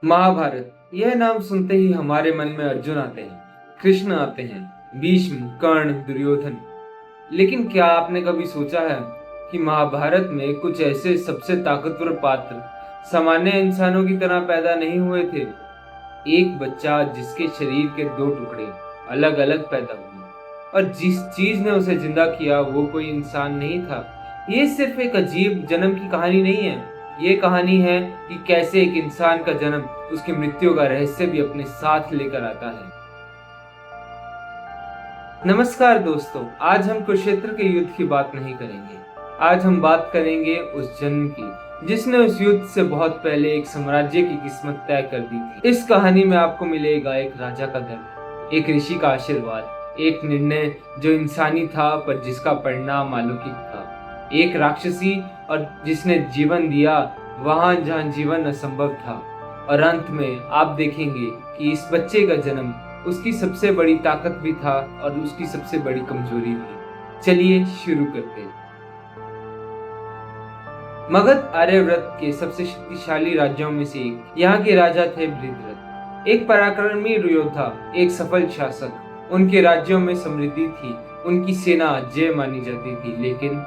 महाभारत यह नाम सुनते ही हमारे मन में अर्जुन आते हैं, कृष्ण आते हैं, भीष्म, कर्ण, दुर्योधन। लेकिन क्या आपने कभी सोचा है कि महाभारत में कुछ ऐसे सबसे ताकतवर पात्र सामान्य इंसानों की तरह पैदा नहीं हुए थे। एक बच्चा जिसके शरीर के दो टुकड़े अलग अलग पैदा हुए और जिस चीज ने उसे जिंदा किया वो कोई इंसान नहीं था। ये सिर्फ एक अजीब जन्म की कहानी नहीं है, ये कहानी है कि कैसे एक इंसान का जन्म उसकी मृत्यु का रहस्य भी अपने साथ लेकर आता है। नमस्कार दोस्तों, आज हम कुरुक्षेत्र के युद्ध की बात नहीं करेंगे। आज हम बात करेंगे उस जन्म की जिसने उस युद्ध से बहुत पहले एक साम्राज्य की किस्मत तय कर दी थी। इस कहानी में आपको मिलेगा एक राजा का दर्द, एक ऋषि का आशीर्वाद, एक निर्णय जो इंसानी था पर जिसका परिणाम अलौकिक था, एक राक्षसी और जिसने जीवन दिया वहां जहां जीवन असंभव था, और अंत में आप देखेंगे कि इस बच्चे का जन्म उसकी सबसे बड़ी ताकत भी था और उसकी सबसे बड़ी कमजोरी भी। चलिए शुरू करते हैं। मगध आर्यव्रत के सबसे शक्तिशाली राज्यों में से एक। यहाँ के राजा थे बृहद्रथ, एक पराक्रमी योद्धा, एक सफल शासक। उनके राज्यों में समृद्धि थी, उनकी सेना अजेय मानी जाती थी, लेकिन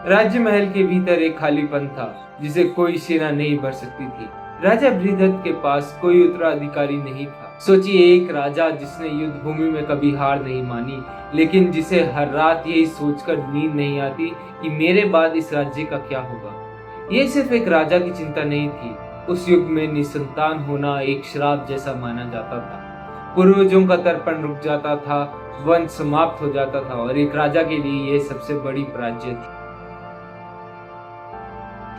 राज्य महल के भीतर एक खालीपन था जिसे कोई सेना नहीं भर सकती थी। राजा बृहद्रथ के पास कोई उत्तराधिकारी नहीं था। सोचिए, एक राजा जिसने युद्ध भूमि में कभी हार नहीं मानी, लेकिन जिसे हर रात यही सोचकर नींद नहीं आती कि मेरे बाद इस राज्य का क्या होगा। ये सिर्फ एक राजा की चिंता नहीं थी, उस युग में निसंतान होना एक श्राप जैसा माना जाता था। पूर्वजों का तर्पण रुक जाता था, वंश समाप्त हो जाता था और एक राजा के लिए यह सबसे बड़ी पराजय थी।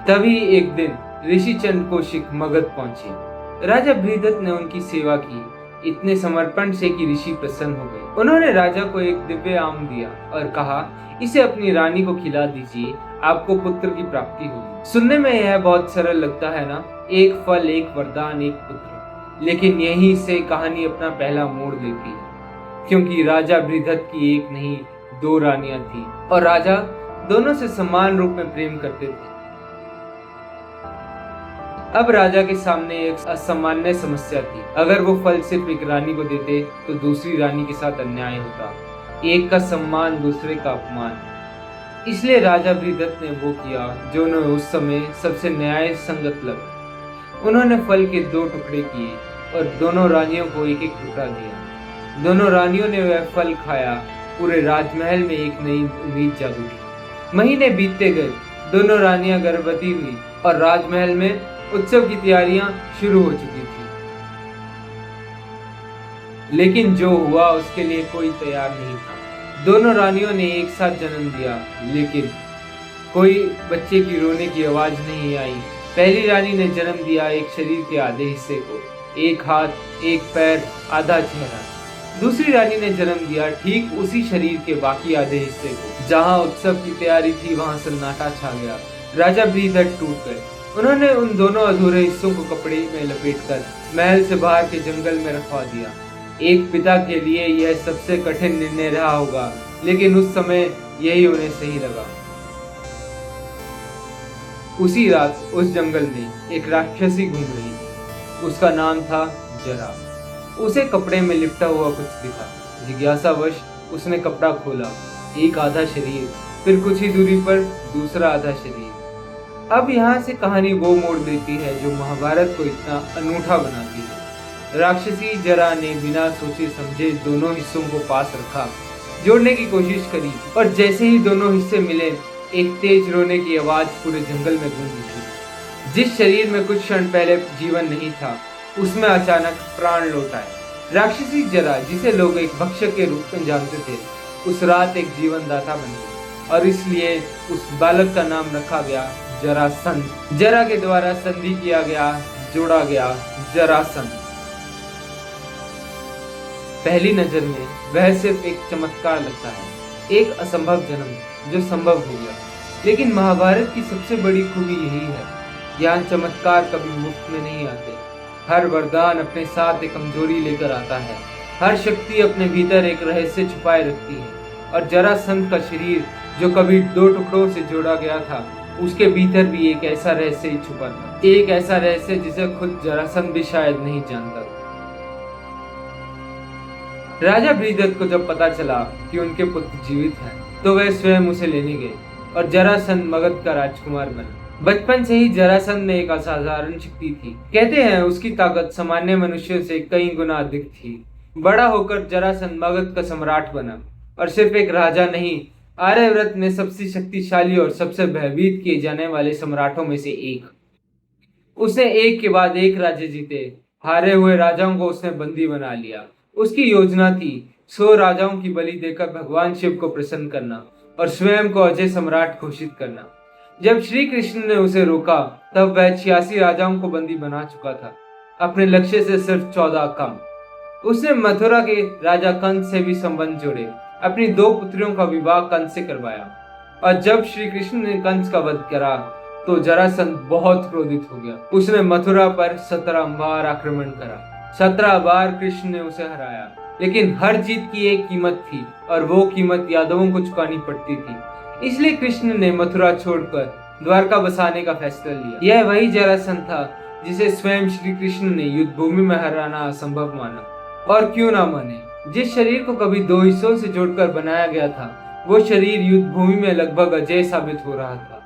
तभी एक दिन ऋषि चंड कौशिक मगध पहुंचे। राजा बृहद्रथ ने उनकी सेवा की इतने समर्पण से कि ऋषि प्रसन्न हो गए। उन्होंने राजा को एक दिव्य आम दिया और कहा, इसे अपनी रानी को खिला दीजिए, आपको पुत्र की प्राप्ति होगी। सुनने में यह बहुत सरल लगता है ना, एक फल, एक वरदान, एक पुत्र। लेकिन यहीं से कहानी अपना पहला मोड़ लेती है, क्योंकि राजा बृहद्रथ की एक नहीं दो रानियां थी और राजा दोनों से समान रूप में प्रेम करते थे। अब राजा के सामने एक असामान्य समस्या थी। अगर वो फल सिर्फ एक रानी को देते तो दूसरी रानी के साथ अन्याय होता, एक का सम्मान दूसरे का अपमान। इसलिए राजा बृहद्रथ ने वो किया जो उन्हें उस समय सबसे न्याय संगत लगा। उन्होंने फल के दो टुकड़े किए और दोनों रानियों को एक एक टुकड़ा दिया। दोनों रानियों ने वह फल खाया। पूरे राजमहल में एक नई उम्मीद जाग उठी। महीने बीतते गए, दोनों रानियां गर्भवती हुई और राजमहल में उत्सव की तैयारियां शुरू हो चुकी थी। लेकिन जो हुआ उसके लिए कोई तैयार नहीं था। दोनों रानियों ने एक साथ जन्म दिया, लेकिन कोई बच्चे की रोने की आवाज नहीं आई। पहली रानी ने जन्म दिया एक शरीर के आधे हिस्से को, एक हाथ, एक पैर, आधा चेहरा। दूसरी रानी ने जन्म दिया ठीक उसी शरीर के बाकी आधे हिस्से को। जहां उत्सव की तैयारी थी वहां सन्नाटा छा गया। राजा बृहद्रथ टूट गए। उन्होंने उन दोनों अधूरे हिस्सों को कपड़े में लपेटकर महल से बाहर के जंगल में रखवा दिया। एक पिता के लिए यह सबसे कठिन निर्णय रहा होगा, लेकिन उस समय यही उन्हें सही लगा। उसी रात उस जंगल में एक राक्षसी घूम रही थी। उसका नाम था जरा। उसे कपड़े में लिपटा हुआ कुछ दिखा। जिज्ञासावश उसने कपड़ा खोला। एक आधा शरीर, फिर कुछ ही दूरी पर दूसरा आधा शरीर। अब यहाँ से कहानी वो मोड़ लेती है जो महाभारत को इतना अनूठा बनाती है। राक्षसी जरा ने बिना सोचे समझे दोनों हिस्सों को पास रखा, जोड़ने की कोशिश करी, और जैसे ही दोनों हिस्से मिले एक तेज रोने की आवाज पूरे जंगल में गूंज उठी। जिस शरीर में कुछ क्षण पहले जीवन नहीं था, उसमें अचानक प्राण लौट आए। राक्षसी जरा, जिसे लोग एक भक्षक के रूप में जानते थे, उस रात एक जीवनदाता बन गई और इसलिए उस बालक का नाम रखा गया जरासंध। जरा के द्वारा संधि किया गया, जोड़ा गया जरासंध। पहली नजर में वह सिर्फ एक चमत्कार लगता है, एक असंभव जन्म जो संभव हो गया। लेकिन महाभारत की सबसे बड़ी खूबी यही है, यहाँ चमत्कार कभी मुफ्त में नहीं आते। हर वरदान अपने साथ एक कमजोरी लेकर आता है। हर शक्ति अपने भीतर एक रहस्य छुपाए रखती है। और जरासंध का शरीर जो कभी दो टुकड़ों से जोड़ा गया था, उसके भीतर भी एक ऐसा रहस्य ही छुपा था, एक ऐसा रहस्य जिसे खुद जरासंध भी शायद नहीं जानता था। राजा बृहद्रथ को जब पता चला कि उनके पुत्र जीवित हैं, तो वह स्वयं उसे लेने गए और जरासंध मगध का राजकुमार बना। बचपन से ही जरासंध में एक असाधारण शक्ति थी। कहते हैं उसकी ताकत सामान्य मनुष्यों से कई गुना अधिक थी। बड़ा होकर जरासंध मगध का सम्राट बना और सिर्फ एक राजा नहीं, आर्यव्रत में सबसे शक्तिशाली और सबसे भयभीत किए जाने वाले सम्राटों में से एक। उसने एक के बाद एक राज्य जीते, हारे हुए राजाओं को उसने बंदी बना लिया। उसकी योजना थी 100 राजाओं की बलि देकर भगवान शिव को प्रसन्न करना और स्वयं को अजय सम्राट घोषित करना। जब श्री कृष्ण ने उसे रोका, तब वह 86 राजाओं को बंदी बना चुका था, अपने लक्ष्य से सिर्फ 14 कम। उसने मथुरा के राजा कंस से भी संबंध जोड़े, अपनी 2 पुत्रियों का विवाह कंस से करवाया। और जब श्री कृष्ण ने कंस का वध करा, तो जरासंध बहुत क्रोधित हो गया। उसने मथुरा पर 17 बार आक्रमण करा। 17 बार कृष्ण ने उसे हराया, लेकिन हर जीत की एक कीमत थी और वो कीमत यादवों को चुकानी पड़ती थी। इसलिए कृष्ण ने मथुरा छोड़कर द्वारका बसाने का फैसला लिया। यह वही जरासंध था जिसे स्वयं श्री कृष्ण ने युद्ध भूमि में हराना असंभव माना। और क्यों ना माने, जिस शरीर को कभी 2 हिस्सों से जोड़कर बनाया गया था, वो शरीर युद्ध भूमि में लगभग अजेय साबित हो रहा था।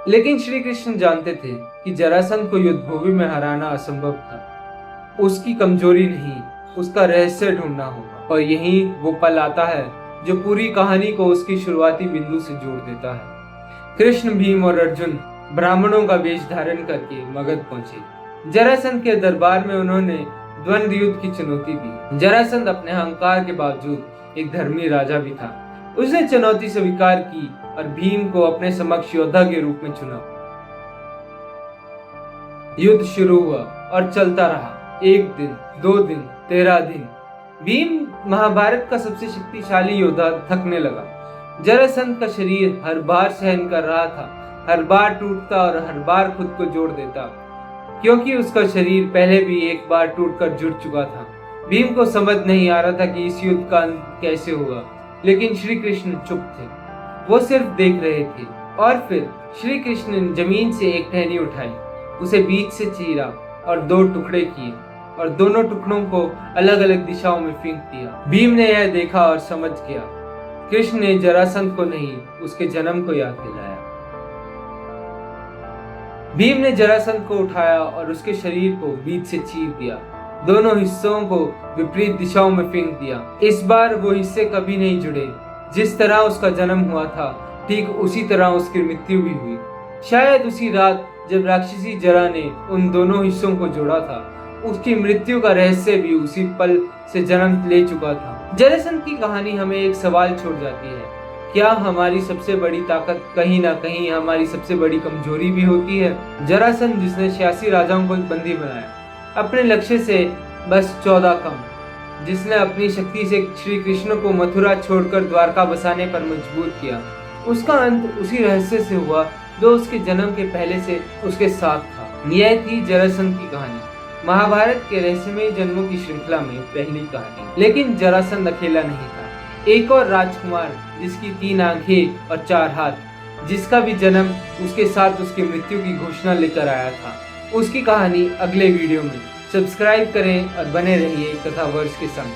लेकिन श्री कृष्ण जानते थे कि जरासंध को युद्ध भूमि में हराना असंभव था। उसकी कमजोरी नहीं, उसका रहस्य ढूंढना होगा। और यही वो पल आता है जो पूरी कहानी को उसकी शुरुआती बिंदु से जोड़ देता है। कृष्ण, भीम और अर्जुन ब्राह्मणों का वेश धारण करके मगध पहुंचे। जरासंध के दरबार में उन्होंने द्वंद्व युद्ध की चुनौती दी। जरासंध अपने अहंकार के बावजूद एक धर्मी राजा भी था। उसने चुनौती स्वीकार की और भीम को अपने समक्ष योद्धा के रूप में चुना। युद्ध शुरू हुआ और चलता रहा। 1 दिन, 2 दिन, 13 दिन। भीम, महाभारत का सबसे शक्तिशाली योद्धा, थकने लगा। जरासंध का शरीर हर बार सहन कर रहा था, हर बार टूटता और हर बार खुद को जोड़ देता, क्योंकि उसका शरीर पहले भी एक बार टूटकर जुड़ चुका था। भीम को समझ नहीं आ रहा था कि इस युद्ध का अंत कैसे होगा, लेकिन श्री कृष्ण चुप थे। वो सिर्फ देख रहे थे। और फिर श्री कृष्ण ने जमीन से एक टहनी उठाई, उसे बीच से चीरा और 2 टुकड़े किए और दोनों टुकड़ों को अलग अलग दिशाओं में फेंक दिया। भीम ने यह देखा और समझ गया, कृष्ण ने जरासंध को नहीं, उसके जन्म को याद दिलाया। भीम ने जरासंध को उठाया और उसके शरीर को बीच से चीर दिया, दोनों हिस्सों को विपरीत दिशाओं में फेंक दिया। इस बार वो हिस्से कभी नहीं जुड़े। जिस तरह उसका जन्म हुआ था, ठीक उसी तरह उसकी मृत्यु भी हुई। शायद उसी रात जब राक्षसी जरा ने उन दोनों हिस्सों को जोड़ा था, उसकी मृत्यु का रहस्य भी उसी पल से जन्म ले चुका था। जरासंध की कहानी हमें एक सवाल छोड़ जाती है, क्या हमारी सबसे बड़ी ताकत कहीं ना कहीं हमारी सबसे बड़ी कमजोरी भी होती है? जरासंध, जिसने 86 राजाओं को बंदी बनाया, अपने लक्ष्य से बस 14 कम, जिसने अपनी शक्ति से श्री कृष्ण को मथुरा छोड़कर द्वारका बसाने पर मजबूर किया, उसका अंत उसी रहस्य से हुआ जो उसके जन्म के पहले से उसके साथ था। यह थी जरासंध की कहानी, महाभारत के रहस्यमय जन्मों की श्रृंखला में पहली कहानी। लेकिन जरासंध अकेला नहीं था। एक और राजकुमार, जिसकी 3 आंखें और 4 हाथ, जिसका भी जन्म उसके साथ उसकी मृत्यु की घोषणा लेकर आया था। उसकी कहानी अगले वीडियो में। सब्सक्राइब करें और बने रहिए कथावर्स के संग।